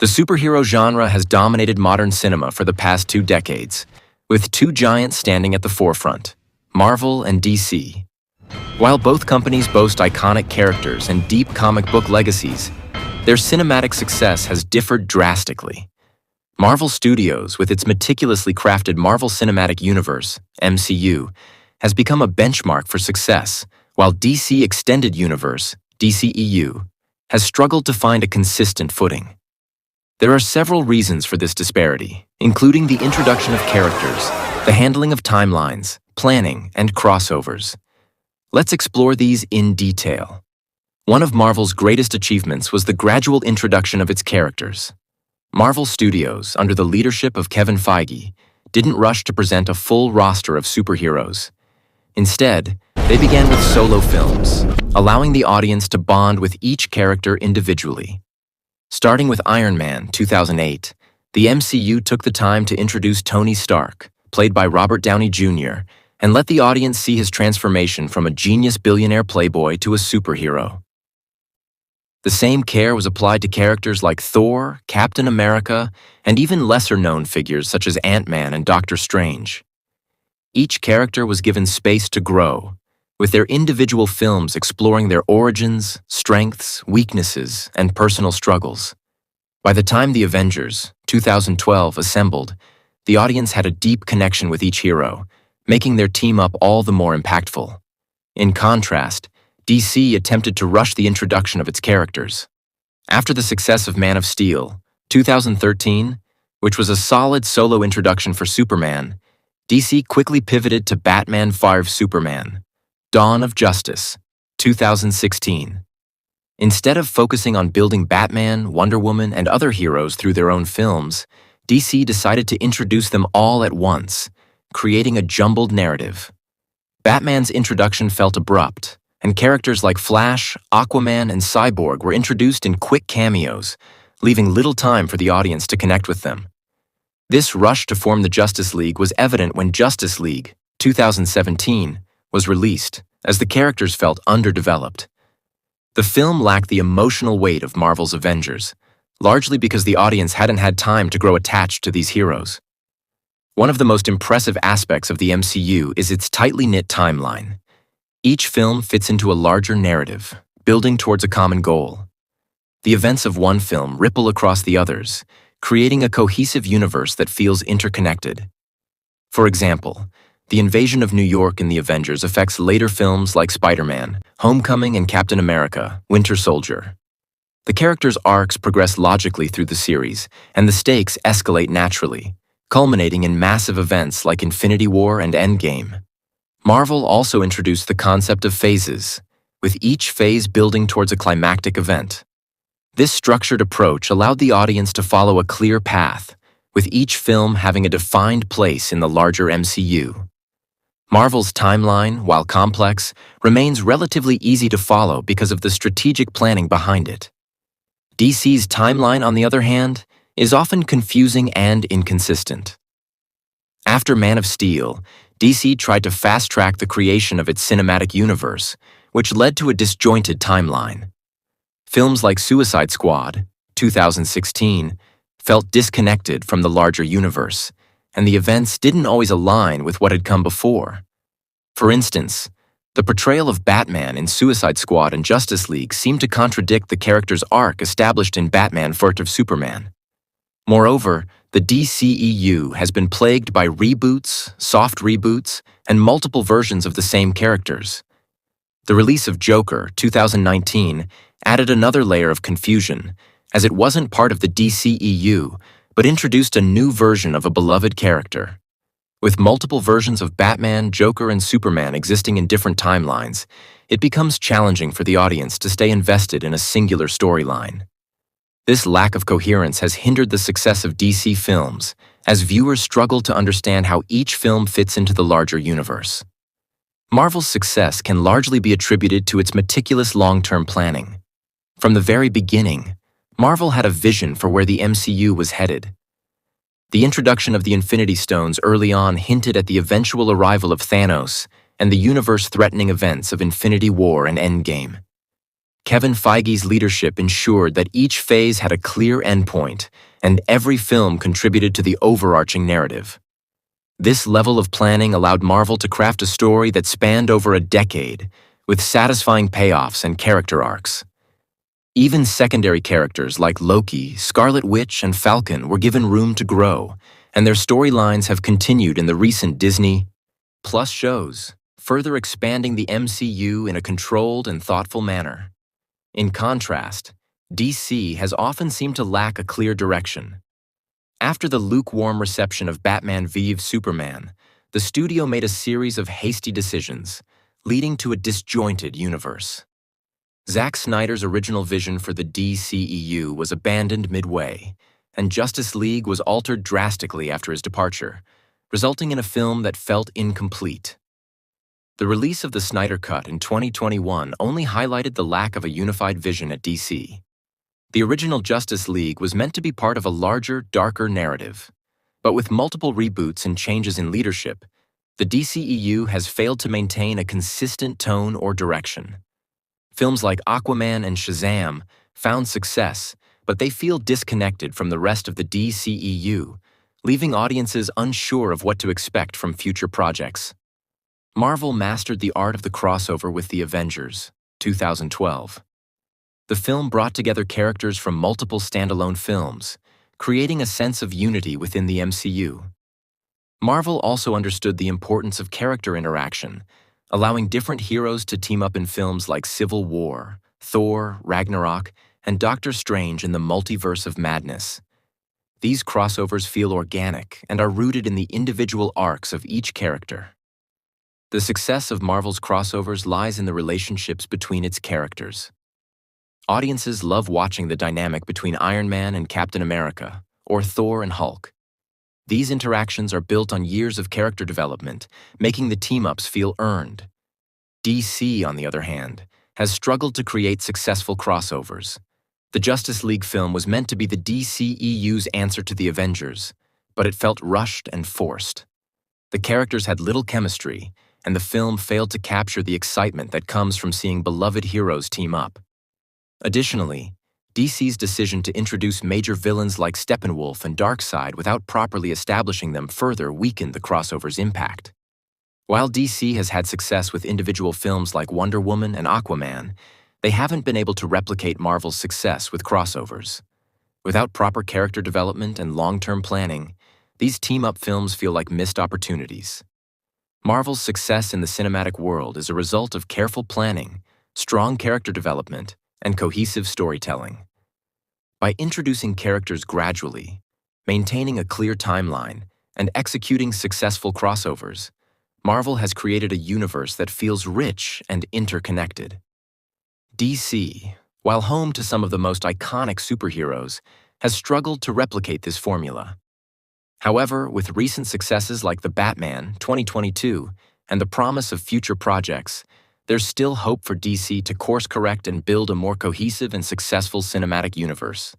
The superhero genre has dominated modern cinema for the past 2 decades, with two giants standing at the forefront, Marvel and DC. While both companies boast iconic characters and deep comic book legacies, their cinematic success has differed drastically. Marvel Studios, with its meticulously crafted Marvel Cinematic Universe, MCU, has become a benchmark for success, while DC Extended Universe, DCEU, has struggled to find a consistent footing. There are several reasons for this disparity, including the introduction of characters, the handling of timelines, planning, and crossovers. Let's explore these in detail. One of Marvel's greatest achievements was the gradual introduction of its characters. Marvel Studios, under the leadership of Kevin Feige, didn't rush to present a full roster of superheroes. Instead, they began with solo films, allowing the audience to bond with each character individually. Starting with Iron Man 2008, the MCU took the time to introduce Tony Stark, played by Robert Downey Jr., and let the audience see his transformation from a genius billionaire playboy to a superhero. The same care was applied to characters like Thor, Captain America, and even lesser-known figures such as Ant-Man and Doctor Strange. Each character was given space to grow, with their individual films exploring their origins, strengths, weaknesses, and personal struggles. By the time the Avengers, 2012, assembled, the audience had a deep connection with each hero, making their team-up all the more impactful. In contrast, DC attempted to rush the introduction of its characters. After the success of Man of Steel, 2013, which was a solid solo introduction for Superman, DC quickly pivoted to Batman v Superman, Dawn of Justice, 2016. Instead of focusing on building Batman, Wonder Woman, and other heroes through their own films, DC decided to introduce them all at once, creating a jumbled narrative. Batman's introduction felt abrupt, and characters like Flash, Aquaman, and Cyborg were introduced in quick cameos, leaving little time for the audience to connect with them. This rush to form the Justice League was evident when Justice League, 2017, was released, as the characters felt underdeveloped. The film lacked the emotional weight of Marvel's Avengers, largely because the audience hadn't had time to grow attached to these heroes. One of the most impressive aspects of the MCU is its tightly knit timeline. Each film fits into a larger narrative, building towards a common goal. The events of one film ripple across the others, creating a cohesive universe that feels interconnected. For example, the invasion of New York in the Avengers affects later films like Spider-Man, Homecoming, and Captain America, Winter Soldier. The characters' arcs progress logically through the series, and the stakes escalate naturally, culminating in massive events like Infinity War and Endgame. Marvel also introduced the concept of phases, with each phase building towards a climactic event. This structured approach allowed the audience to follow a clear path, with each film having a defined place in the larger MCU. Marvel's timeline, while complex, remains relatively easy to follow because of the strategic planning behind it. DC's timeline, on the other hand, is often confusing and inconsistent. After Man of Steel, DC tried to fast-track the creation of its cinematic universe, which led to a disjointed timeline. Films like Suicide Squad, 2016, felt disconnected from the larger universe, and the events didn't always align with what had come before. For instance, the portrayal of Batman in Suicide Squad and Justice League seemed to contradict the character's arc established in Batman v Superman. Moreover, the DCEU has been plagued by reboots, soft reboots, and multiple versions of the same characters. The release of Joker, 2019, added another layer of confusion, as it wasn't part of the DCEU, but introduced a new version of a beloved character. With multiple versions of Batman, Joker, and Superman existing in different timelines, it becomes challenging for the audience to stay invested in a singular storyline. This lack of coherence has hindered the success of DC films, as viewers struggle to understand how each film fits into the larger universe. Marvel's success can largely be attributed to its meticulous long-term planning. From the very beginning, Marvel had a vision for where the MCU was headed. The introduction of the Infinity Stones early on hinted at the eventual arrival of Thanos and the universe-threatening events of Infinity War and Endgame. Kevin Feige's leadership ensured that each phase had a clear endpoint, and every film contributed to the overarching narrative. This level of planning allowed Marvel to craft a story that spanned over a decade, with satisfying payoffs and character arcs. Even secondary characters like Loki, Scarlet Witch, and Falcon were given room to grow, and their storylines have continued in the recent Disney Plus shows, further expanding the MCU in a controlled and thoughtful manner. In contrast, DC has often seemed to lack a clear direction. After the lukewarm reception of Batman v Superman, the studio made a series of hasty decisions, leading to a disjointed universe. Zack Snyder's original vision for the DCEU was abandoned midway, and Justice League was altered drastically after his departure, resulting in a film that felt incomplete. The release of the Snyder Cut in 2021 only highlighted the lack of a unified vision at DC. The original Justice League was meant to be part of a larger, darker narrative. But with multiple reboots and changes in leadership, the DCEU has failed to maintain a consistent tone or direction. Films like Aquaman and Shazam found success, but they feel disconnected from the rest of the DCEU, leaving audiences unsure of what to expect from future projects. Marvel mastered the art of the crossover with the Avengers, 2012. The film brought together characters from multiple standalone films, creating a sense of unity within the MCU. Marvel also understood the importance of character interaction, allowing different heroes to team up in films like Civil War, Thor, Ragnarok, and Doctor Strange in the Multiverse of Madness. These crossovers feel organic and are rooted in the individual arcs of each character. The success of Marvel's crossovers lies in the relationships between its characters. Audiences love watching the dynamic between Iron Man and Captain America, or Thor and Hulk. These interactions are built on years of character development, making the team-ups feel earned. DC, on the other hand, has struggled to create successful crossovers. The Justice League film was meant to be the DCEU's answer to the Avengers, but it felt rushed and forced. The characters had little chemistry, and the film failed to capture the excitement that comes from seeing beloved heroes team up. Additionally, DC's decision to introduce major villains like Steppenwolf and Darkseid without properly establishing them further weakened the crossover's impact. While DC has had success with individual films like Wonder Woman and Aquaman, they haven't been able to replicate Marvel's success with crossovers. Without proper character development and long-term planning, these team-up films feel like missed opportunities. Marvel's success in the cinematic world is a result of careful planning, strong character development, and cohesive storytelling. By introducing characters gradually, maintaining a clear timeline, and executing successful crossovers, Marvel has created a universe that feels rich and interconnected. DC, while home to some of the most iconic superheroes, has struggled to replicate this formula. However, with recent successes like The Batman 2022 and the promise of future projects, there's still hope for DC to course-correct and build a more cohesive and successful cinematic universe.